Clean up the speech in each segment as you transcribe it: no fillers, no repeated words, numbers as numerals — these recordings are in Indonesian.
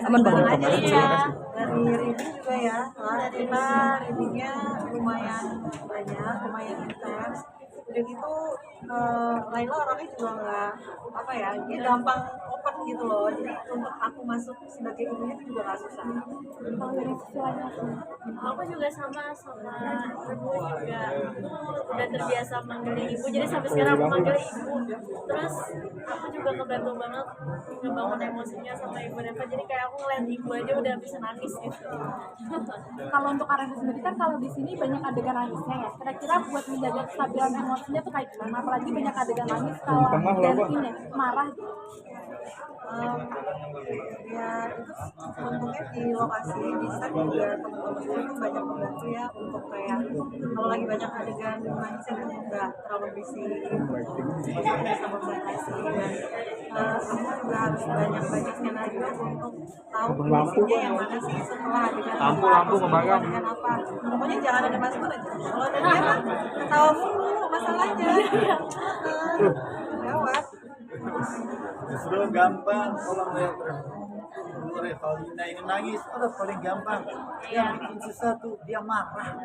Aman banget. Iya, dari reading juga ya. Nah, kita readingnya lumayan banyak, lumayan intens. Udah gitu, Laila orangnya juga nggak apa ya, dia gampang open gitu loh. Jadi untuk aku masuk sebagai ibunya itu juga nggak susah. Kalau dari sisi lainnya Aku juga sama ibu juga udah terbiasa manggilnya ibu, jadi sampai sekarang aku manggil ibu. Terus aku juga kebantu banget ngebangun emosinya sama ibu Neva, jadi kayak aku ngeliat ibu aja udah bisa nangis gitu. kalau untuk Arena sendiri kan kalau di sini banyak adegan nangisnya ya. Kira-kira buat menjaga kestabilan emosinya tuh kayak gimana? Apalagi banyak adegan nangis kalau Delvin ya marah. Ya itu untungnya di lokasi di set juga teman-teman itu banyak membantu ya untuk kayak kalau lagi banyak adegan nangisnya itu nggak terlalu berisik, bisa membatasi dan aku juga harus banyak skenario untuk tahu kondisinya yang mana sih setelah adegan adegan apa. Pokoknya jangan ada Mas Gun aja. Kalau ada dia kan ketawa mulu masalahnya. Lewat. Justru gampang kalau melihat Revalina ini nangis, udah paling gampang. Yang bikin susah tuh dia marah.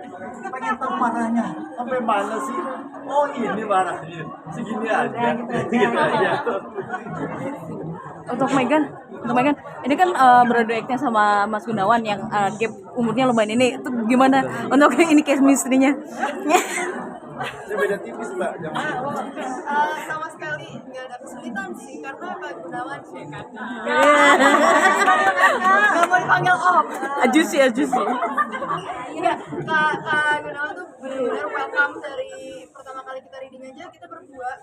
Pengen tahu marahnya sampai mana sih? Oh ini marahnya segini aja, gitu aja. Untuk Megan, ini kan berdua sama Mas Gunawan yang gap umurnya lumayan ini, itu gimana untuk ini chemistry-nya? Ini beda tipis mbak. Sama sekali nggak ada kesulitan sih, karena Kak Gunawan sih kan nggak mau dipanggil om. Ajus sih. Enggak, Kak Gunawan tuh benar-benar welcome dari pertama kali kita reading aja kita berdua.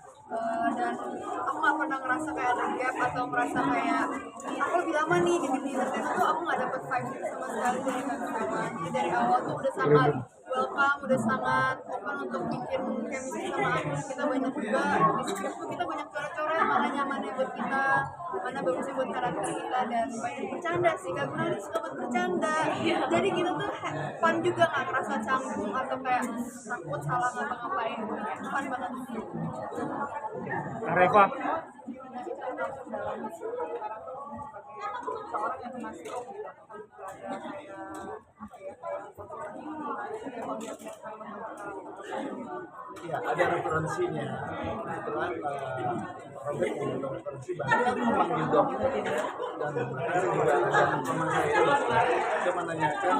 Dan aku nggak pernah ngerasa kayak ada gap atau merasa kayak aku lebih lama nih di teaser tuh aku nggak dapet vibe itu sama sekali dari Kak Gunawan. Jadi dari awal tuh udah sangat welcome, udah sangat open untuk bikin chemistry sama aku. Kita banyak juga di script tuh kita banyak coret-coret mana nyamannya buat kita, mana bagusnya buat karakter kita, dan banyak bercanda sih. Kak Gunawan suka buat bercanda, jadi kita tuh fun juga, nggak ngerasa canggung atau kayak takut salah ngapa-ngapain. Fun banget. Reva. Ya ada referensinya. Kebetulan Robert punya referensi banyak memanggil dong dan juga ada teman saya menanyakan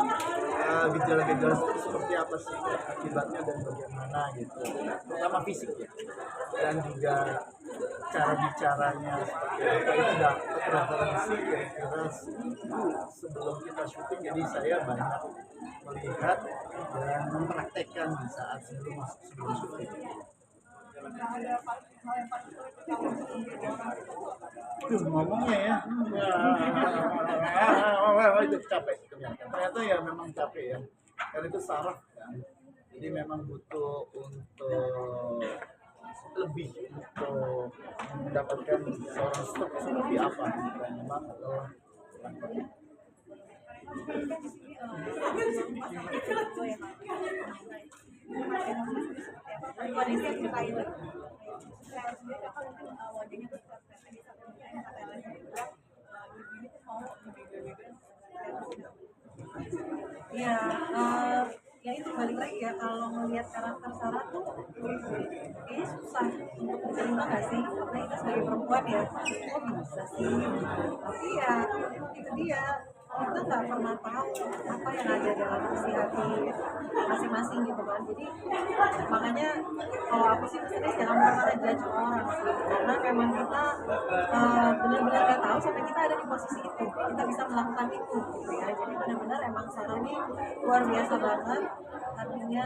gejala-gejala itu seperti apa sih akibatnya dan bagaimana gitu, terutama fisik ya, dan juga cara bicaranya seperti apa. Itu dapat referensi kira-kira sebelum kita syuting, jadi saya banyak melihat dan mempraktekkan di saat sebelum syuting. Ngomongnya ya, itu capek ternyata ya, memang capek ya, karena itu saraf kan, jadi memang butuh untuk lebih untuk mendapatkan seorang stok seperti apa, dan memang Ya, ya itu balik lagi ya, kalau ngelihat karakter Sarah tuh kayaknya susah untuk diterima nggak sih? Karena kita sebagai perempuan ya, kok bisa sih? Tapi ya itu dia, kita nggak pernah tahu apa yang ada dalam isi hati masing-masing gitu kan. Jadi makanya kalau aku sih maksudnya jangan pernah ngejudge orang sih, karena memang kita benar-benar nggak tahu sampai kita ada di posisi itu, kita bisa melakukan itu gitu ya. Jadi benar-benar emang Sarah ini luar biasa banget, artinya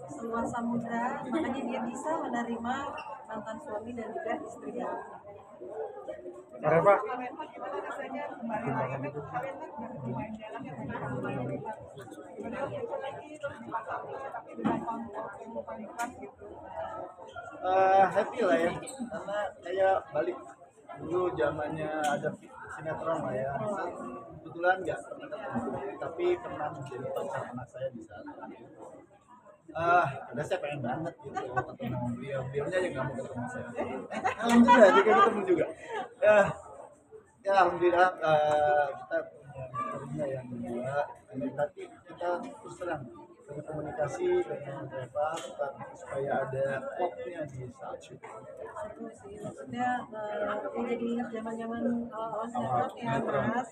seluas samudra, makanya dia bisa menerima mantan suami dan juga istrinya. Reva. Happy lah ya, karena kayak balik dulu zamannya ada sinetron lah ya. Kebetulan nggak pernah ketemu, tapi pernah menjadi pacar anak saya di saat itu. Ada saya pengen banget gitu ketemu beliaunya aja nggak mau ketemu saya. Alhamdulillah juga ketemu juga. Ya alhamdulillah kita punya yang kedua, tapi kita terus terang berkomunikasi dengan Reva supaya ada klopnya di saat syuting. Seru sih, maksudnya ya jadi ingat zaman-zaman awal sinetron ya Mas.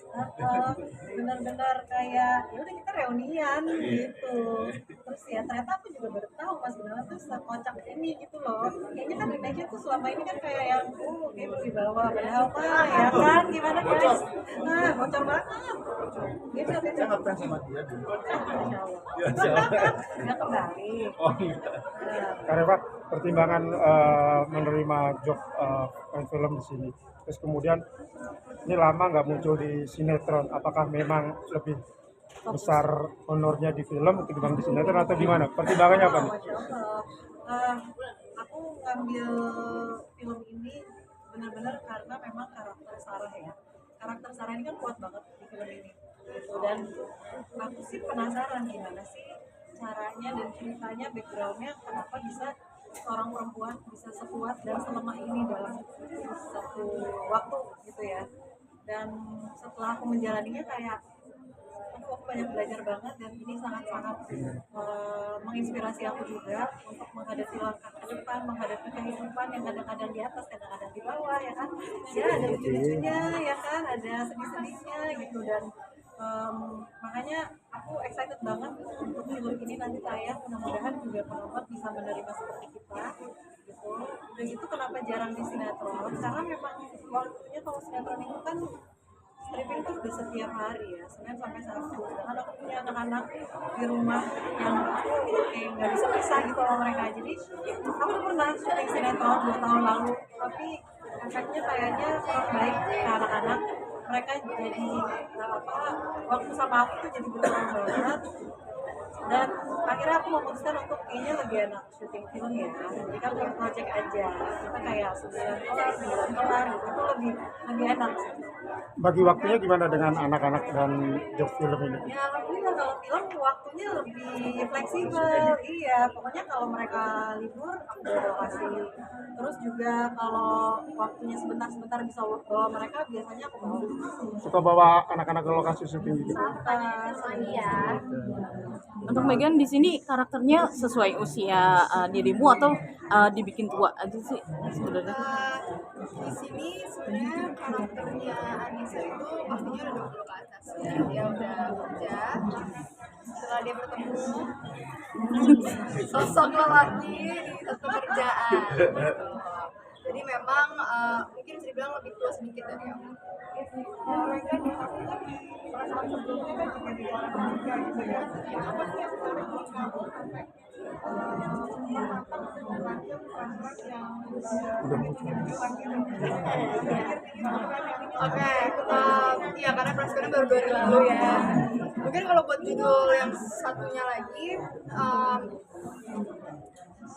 Benar-benar kayak ya udah kita reunian gitu. Terus ya ternyata aku juga baru tahu Mas Gunawan tuh sekocak ini gitu loh. Kayaknya kan image tuh selama ini kan kayak yang kayak di bawah, padahal mah ya kan gimana guys? Nah bocor banget. Gitu Saya ngefans sama dia dulu. Masya Allah. Nggak kembali. Oh enggak. Nah, Karena pertimbangan menerima job main film di sini. Terus kemudian ini lama nggak muncul di sinetron. Apakah memang lebih besar honornya di film ketimbang di sinetron atau gimana? Pertimbangannya apa nih? Masya Allah. Aku ngambil film ini benar-benar karena memang karakter Sarah ya. Karakter Sarah ini kan kuat banget di film ini. Gitu. Dan aku sih penasaran gimana sih caranya dan ceritanya, backgroundnya, kenapa bisa seorang perempuan bisa sekuat dan selemah ini dalam satu waktu gitu ya. Dan setelah aku menjalaninya kayak aduh aku banyak belajar banget dan ini sangat-sangat menginspirasi aku juga untuk menghadapi langkah ke depan, menghadapi kehidupan yang kadang-kadang di atas, kadang-kadang di bawah ya kan. Ya ada lucu-lucunya ya kan, ada sedih-sedihnya gitu dan makanya aku excited banget untuk film ini nanti tayang, mudah-mudahan juga penonton bisa menerima seperti kita gitu. Dan itu kenapa jarang di sinetron karena memang waktunya kalau sinetron itu kan streaming tuh udah setiap hari ya, Senin sampai Sabtu. Sedangkan aku punya anak-anak di rumah yang aku kayak nggak bisa pisah gitu sama mereka. Jadi aku udah pernah syuting sinetron 2 tahun lalu, tapi efeknya kayaknya kurang baik ke anak-anak. Mereka jadi waktu sama aku tuh jadi berkurang banget. Dan akhirnya aku memutuskan untuk kayaknya lebih enak syuting film ya, jadi kan kayak project aja, kita kayak 9 kelar gitu, itu lebih enak. Bagi waktunya gimana dengan anak-anak dan job film ini? Ya alhamdulillah kalau film waktunya lebih fleksibel, iya pokoknya kalau mereka libur aku udah kasih. Terus juga kalau waktunya sebentar-sebentar bisa bawa mereka, biasanya aku bawa. Suka bawa anak-anak ke lokasi syuting gitu? Ya. Untuk Megan di sini karakternya sesuai usia dirimu atau dibikin tua aja sih sebenarnya? Di sini sebenarnya karakternya Anissa itu pastinya udah 20 ke atas ya. Dia udah kerja. Setelah dia bertemu sosok lelaki di satu kerjaan. Jadi memang mungkin bisa dibilang lebih tua sedikit dari aku. Mereka di perasaan sebelumnya kan juga di orang kerja gitu ya. Apa sih yang menarik buat kamu sampai Oke, iya karena Praskona baru 2 hari lalu ya. Mungkin kalau buat judul yang satunya lagi,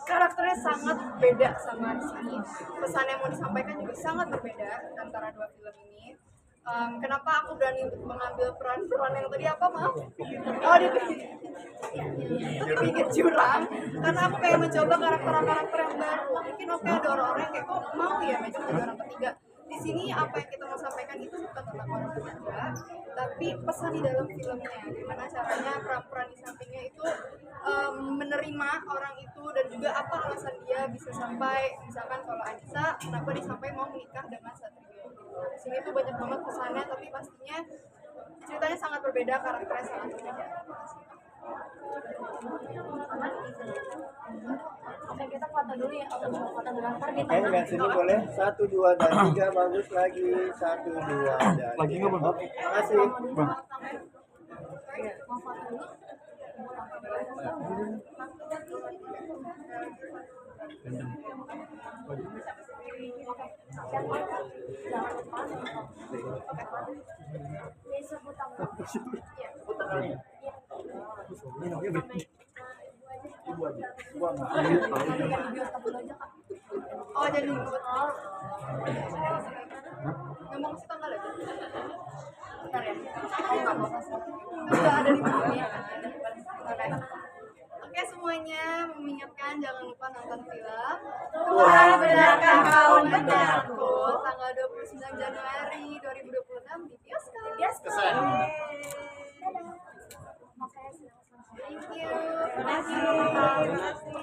karakternya sangat beda sama di sini. Pesan yang mau disampaikan juga sangat berbeda antara dua film ini. Kenapa aku berani untuk mengambil peran-peran yang tadi apa maaf? Oh di pinggir jurang, karena aku kayak mencoba karakter-karakter yang baru. Mungkin oke ada orang-orang yang kayak kok mau ya Megan jadi orang ketiga. Di sini apa yang kita mau sampaikan itu bukan tentang orang ketiga, tapi pesan di dalam filmnya. Gimana caranya peran-peran di sampingnya itu menerima orang itu dan juga apa alasan dia bisa sampai misalkan kalau Anissa kenapa dia sampai mau menikah dengan Satrio. Di sini tuh banyak banget pesannya, tapi pastinya ceritanya sangat berbeda, karakternya sangat berbeda. Oke, kita foto dulu ya. Foto dulu ntar di Kayaknya nggak sini boleh 1, 2 dan 3 bagus lagi 1, 2 dan Lagi nggak, Bang? Oke, makasih. Bang, mau foto dulu. Disebut apa? Oh jadi ngomong kasih tanggal aja. Bentar ya. Oh nggak apa-apa sih. Udah ada di bukunya. Oke semuanya, mengingatkan jangan lupa nonton film Tuhan benarkah kau mendengarku tanggal 29 Januari 2020 film di bioskop. Kesan. Thank you.